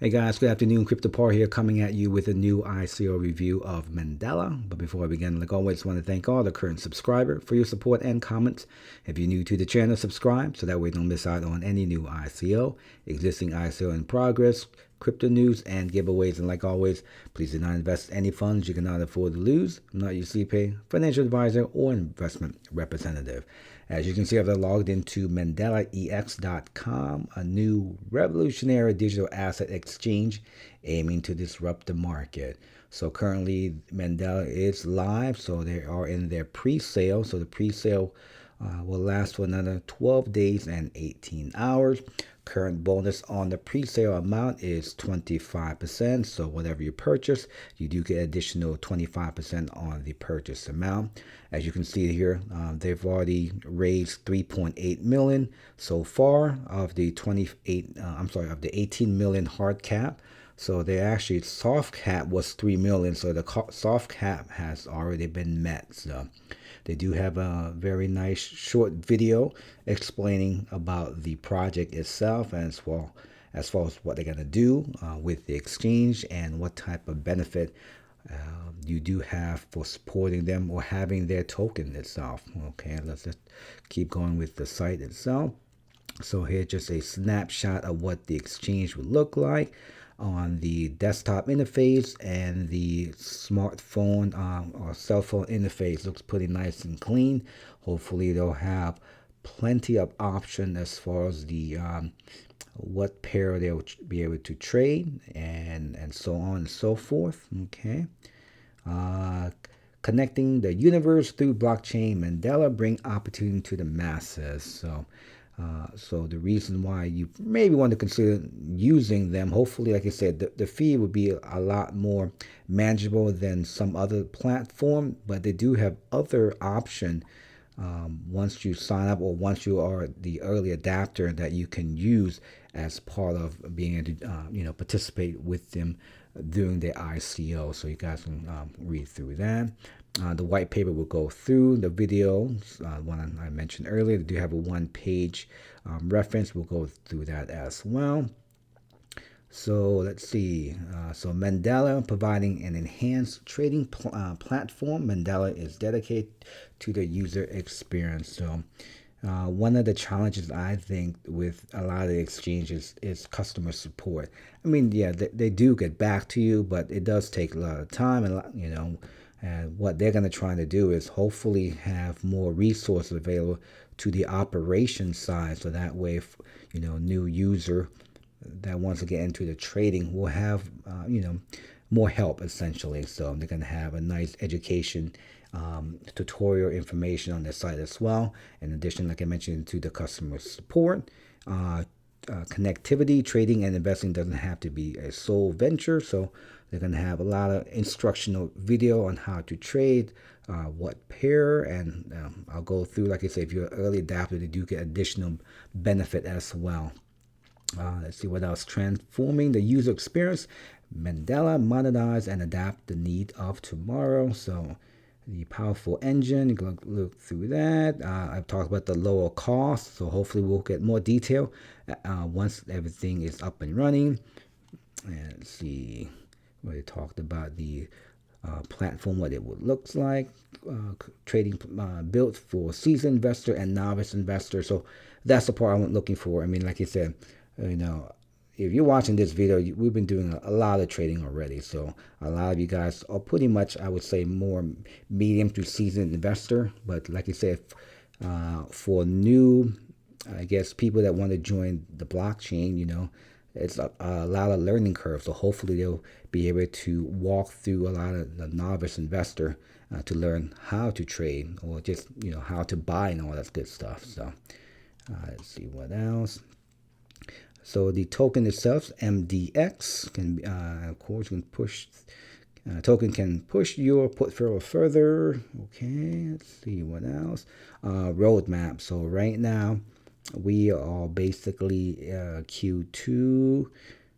Hey guys, good afternoon. CryptoPaul here, coming at you with a new ICO review of Mandala. But before I begin, like always, I want to thank all the current subscribers for your support and comments. If you're new to the channel, subscribe so that way you don't miss out on any new ICO, existing ICO in progress, crypto news, and giveaways. And like always, please do not invest any funds you cannot afford to lose. I'm not your CPA, financial advisor, or investment representative. As you can see, I've logged into mandalaex.com, a new revolutionary digital asset exchange aiming to disrupt the market. So currently, Mandala is live, so they are in their pre-sale. So the pre-sale will last for another 12 days and 18 hours. Current bonus on the pre-sale amount is 25%. So whatever you purchase, you do get additional 25% on the purchase amount. As you can see here, they've already raised 3.8 million so far of the 18 million hard cap. So they actually, soft cap was 3 million. So the soft cap has already been met. So they do have a very nice short video explaining about the project itself, and as far as what they're going to do with the exchange and what type of benefit you do have for supporting them or having their token itself. Okay, let's just keep going with the site itself. So here's just a snapshot of what the exchange would look like on the desktop interface, and the smartphone or cell phone interface looks pretty nice and clean. Hopefully they'll have plenty of option as far as the what pair they'll be able to trade, and so on and so forth. Okay, connecting the universe through blockchain, Mandala bring opportunity to the masses. So the reason why you maybe want to consider using them, hopefully, like I said, the fee would be a lot more manageable than some other platform, but they do have other option once you sign up, or once you are the early adapter, that you can use as part of being able to participate with them during the ICO. So you guys can read through that. The white paper will go through the video, one I mentioned earlier. They do have a one-page reference. We'll go through that as well. So let's see. So Mandala providing an enhanced trading platform. Mandala is dedicated to the user experience. So one of the challenges, I think, with a lot of the exchanges is customer support. I mean, yeah, they do get back to you, but it does take a lot of time, and and what they're going to try to do is hopefully have more resources available to the operation side, so that way, if new user that wants to get into the trading will have more help, essentially. So they're going to have a nice education tutorial information on their site as well. In addition, like I mentioned, to the customer support, connectivity. Trading and investing doesn't have to be a sole venture, so they're going to have a lot of instructional video on how to trade, what pair, and I'll go through. Like I say, if you're an early adapter, they do get additional benefit as well. Let's see what else. Transforming the user experience. Mandala modernize and adapt the need of tomorrow. So the powerful engine, you can look through that. I've talked about the lower cost, so hopefully we'll get more detail once everything is up and running. And let's see, we talked about the platform, what it would look like, trading built for seasoned investor and novice investor. So that's the part I'm looking for. I mean, like I said, if you're watching this video, we've been doing a lot of trading already. So a lot of you guys are pretty much, I would say, more medium to seasoned investor. But like I said, for new, I guess, people that want to join the blockchain, it's a lot of learning curve. So hopefully they'll be able to walk through a lot of the novice investor to learn how to trade, or just, how to buy and all that good stuff. So let's see what else. So the token itself, MDX, can of course can push. Token can push your portfolio further. Okay, let's see what else. Roadmap. So right now we are basically Q2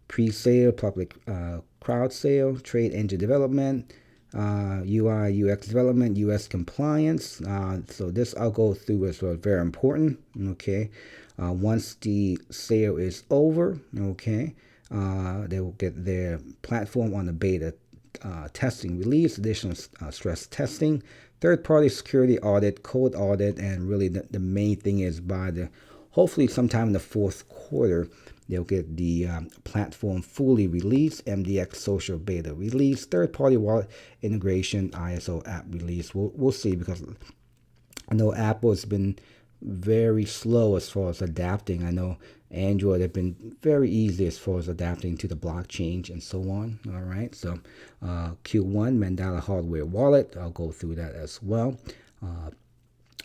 pre-sale, public crowd sale, trade engine development, UI UX development, US compliance. So this I'll go through as well. Very important. Okay. Once the sale is over, okay, They will get their platform on the beta testing release, additional stress testing, third-party security audit, code audit, and really the main thing is by the hopefully sometime in the fourth quarter they'll get the platform fully released, MDX social beta release, third-party wallet integration, ISO app release. We'll see, because I know Apple has been very slow as far as adapting. I know Android have been very easy as far as adapting to the blockchain and so on. All right, so Q1 Mandala hardware wallet, I'll go through that as well.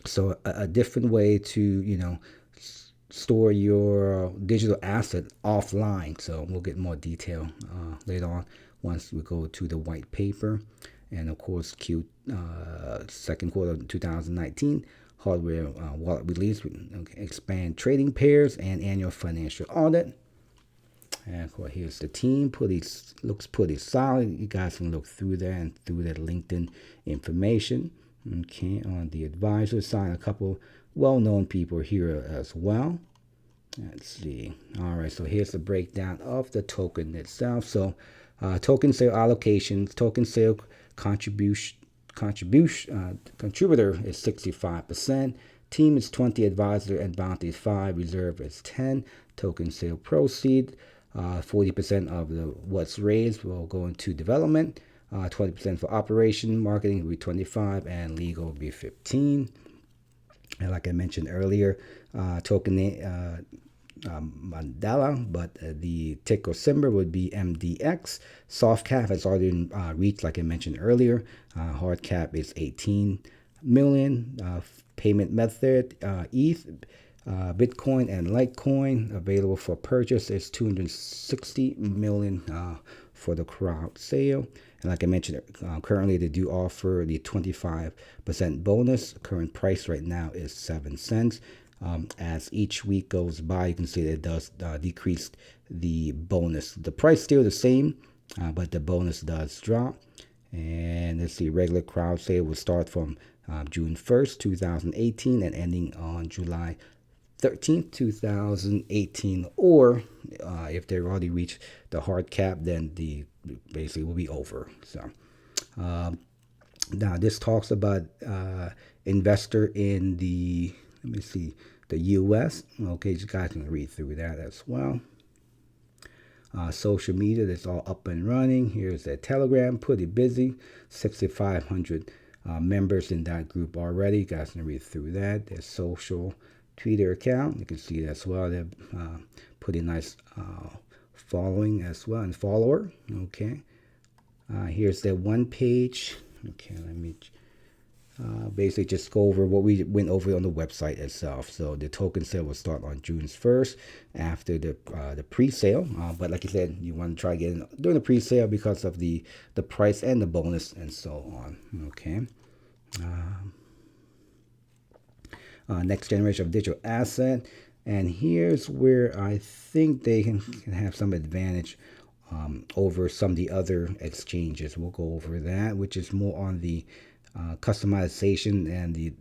So a different way to store your digital asset offline. So we'll get more detail later on once we go to the white paper. And of course, second quarter of 2019 hardware wallet release, expand trading pairs and annual financial audit. And of course, here's the team. Looks pretty solid. You guys can look through that and through that LinkedIn information. Okay, on the advisor side, a couple well-known people here as well. Let's see. All right, so here's the breakdown of the token itself. So token sale allocations, token sale contributor is 65%, team is 20, advisor and bounty is 5, reserve is 10, token sale proceed, 40% of what's raised will go into development, 20% for operation, marketing will be 25, and legal will be 15. And like I mentioned earlier, token Mandala, but the ticker symbol would be MDX. Soft cap has already reached, like I mentioned earlier. Hard cap is 18 million. Payment method, ETH, Bitcoin, and Litecoin. Available for purchase is 260 million for the crowd sale. And like I mentioned, currently they do offer the 25% bonus. Current price right now is 7 cents. As each week goes by, you can see that it does decrease the bonus. The price still the same, but the bonus does drop. And let's see, regular crowd sale will start from June 1st, 2018 and ending on July 13th, 2018. Or if they've already reached the hard cap, then the basically will be over. So now this talks about investor in the, let me see, the US. Okay, you guys can read through that as well. Social media, that's all up and running. Here's their Telegram, pretty busy, 6,500 members in that group already. You guys can read through that. Their social Twitter account, you can see that as well. They're pretty nice following as well, and follower. Okay, here's their one page. Okay, let me basically just go over what we went over on the website itself. So the token sale will start on June 1st after the pre-sale. But like I said, you want to try getting during the pre-sale because of the price and the bonus and so on. Okay. Next generation of digital asset. And here's where I think they can have some advantage over some of the other exchanges. We'll go over that, which is more on the customization and the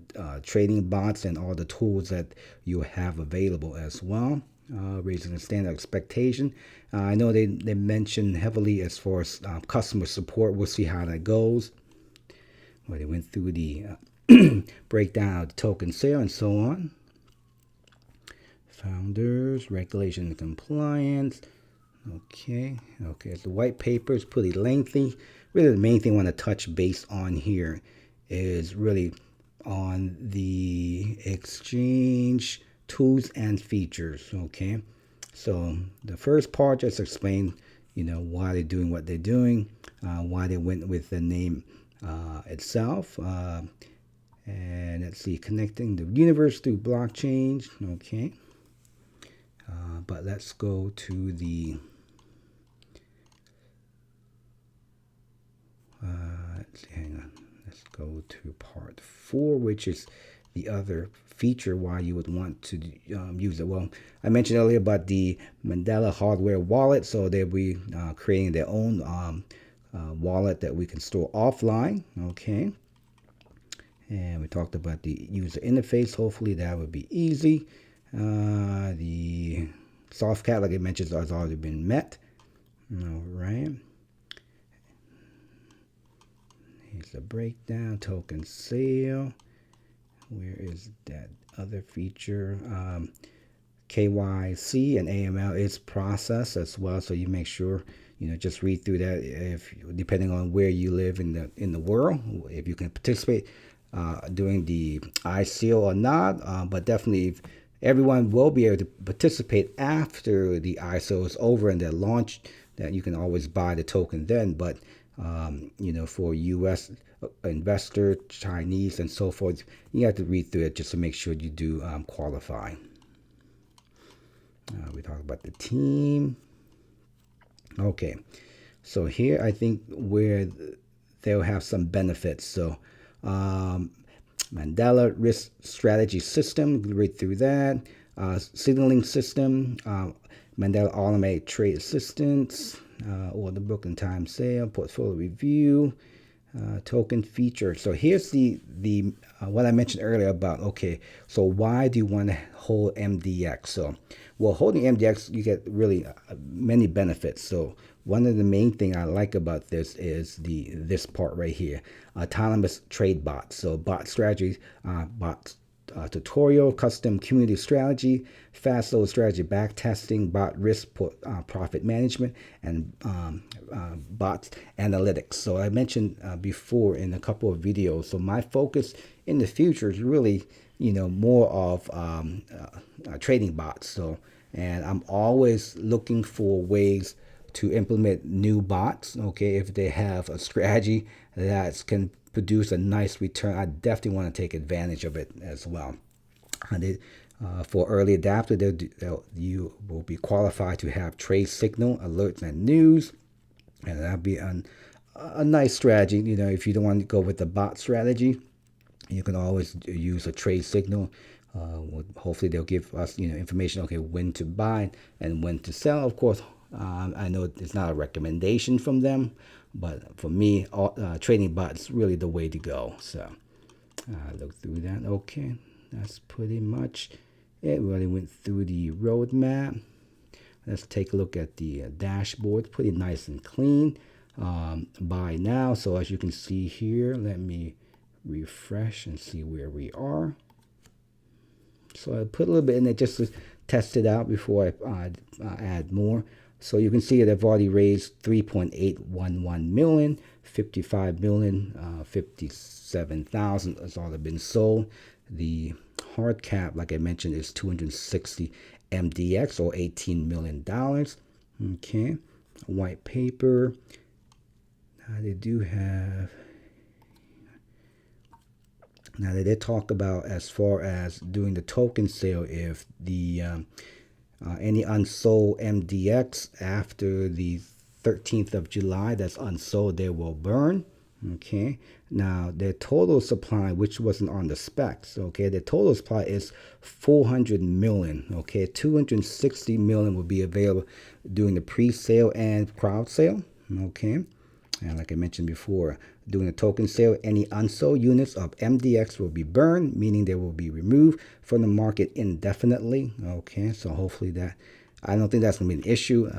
trading bots and all the tools that you have available as well. Raising the standard expectation. I know they mentioned heavily as far as customer support. We'll see how that goes. Well, they went through the breakdown of the token sale and so on. Founders, regulation and compliance. Okay, so the white paper is pretty lengthy. Really, the main thing I want to touch base on here is really on the exchange tools and features. Okay, so the first part just explain, why they're doing what they're doing, why they went with the name itself, and let's see, connecting the universe through blockchain. Okay, but let's go to the hang on. Let's go to part 4, which is the other feature why you would want to use it. Well, I mentioned earlier about the Mandala hardware wallet, so they'll be creating their own wallet that we can store offline. Okay, and we talked about the user interface. Hopefully that would be easy. The soft cap, like I mentioned, has already been met. All right. Here's the breakdown, token sale. Where is that other feature? KYC and AML is processed as well, so you make sure just read through that. If depending on where you live in the world, if you can participate during the ICO or not, but definitely if everyone will be able to participate after the ICO is over and they're launched. That you can always buy the token then, but for U.S. investor, Chinese, and so forth, you have to read through it just to make sure you do qualify. We talk about the team. Okay, so here I think where they'll have some benefits. So Mandala risk strategy system, read through that. Signaling system, Mandala automated trade assistance, order book and time sale, portfolio review, token feature. So here's the what I mentioned earlier about, okay, so why do you want to hold MDX? So, well, holding MDX, you get really many benefits. So one of the main thing I like about this is this part right here, autonomous trade bots. So bot strategy, bots. Tutorial, custom community strategy, fast load strategy back testing, bot risk profit management, and bots analytics. So I mentioned before in a couple of videos. So my focus in the future is really, more of trading bots. So, and I'm always looking for ways to implement new bots. Okay, if they have a strategy that can produce a nice return, I definitely want to take advantage of it as well. And for early adapter, you will be qualified to have trade signal, alerts, and news. And that'll be a nice strategy. If you don't want to go with the bot strategy, you can always use a trade signal. Hopefully they'll give us information, okay, when to buy and when to sell. Of course, I know it's not a recommendation from them, but for me, trading bots is really the way to go. So look through that. Okay, that's pretty much it. We already went through the roadmap. Let's take a look at the dashboard. Pretty nice and clean. Buy now. So as you can see here, let me refresh and see where we are. So I put a little bit in there just to test it out before I add more. So you can see that I've already raised 3.811 million, 55 million, 57,000 has already been sold. The hard cap, like I mentioned, is 260 MDX or $18 million. Okay, white paper. They do have. Now they did talk about as far as doing the token sale, if the any unsold MDX after the 13th of July that's unsold, they will burn. Okay, now their total supply, which wasn't on the specs, okay, the total supply is 400 million. Okay, 260 million will be available during the pre-sale and crowd sale. Okay, and like I mentioned before, during a token sale, any unsold units of MDX will be burned, meaning they will be removed from the market indefinitely. Okay, so hopefully that, I don't think that's going to be an issue.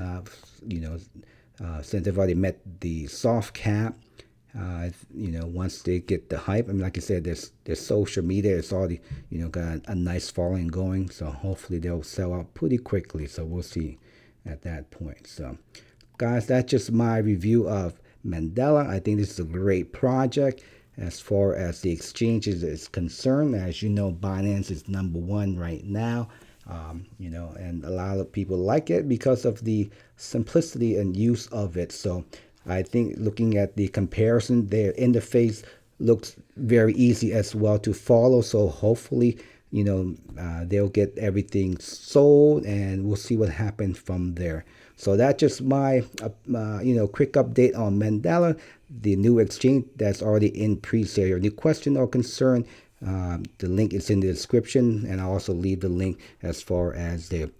Since they've already met the soft cap, once they get the hype, I mean, like I said, there's social media, it's already, got a nice following going. So hopefully they'll sell out pretty quickly. So we'll see at that point. So guys, that's just my review of Mandala. I think this is a great project as far as the exchanges is concerned. As you know, Binance is #1 right now. And a lot of people like it because of the simplicity and use of it. So I think looking at the comparison, their interface looks very easy as well to follow. So hopefully, they'll get everything sold and we'll see what happens from there. So that's just my, quick update on Mandala, the new exchange that's already in pre-sale. Any question or concern, the link is in the description, and I'll also leave the link as far as the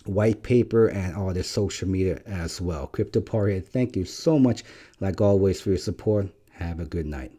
white paper and all the social media as well. CryptoPaul here. Thank you so much, like always, for your support. Have a good night.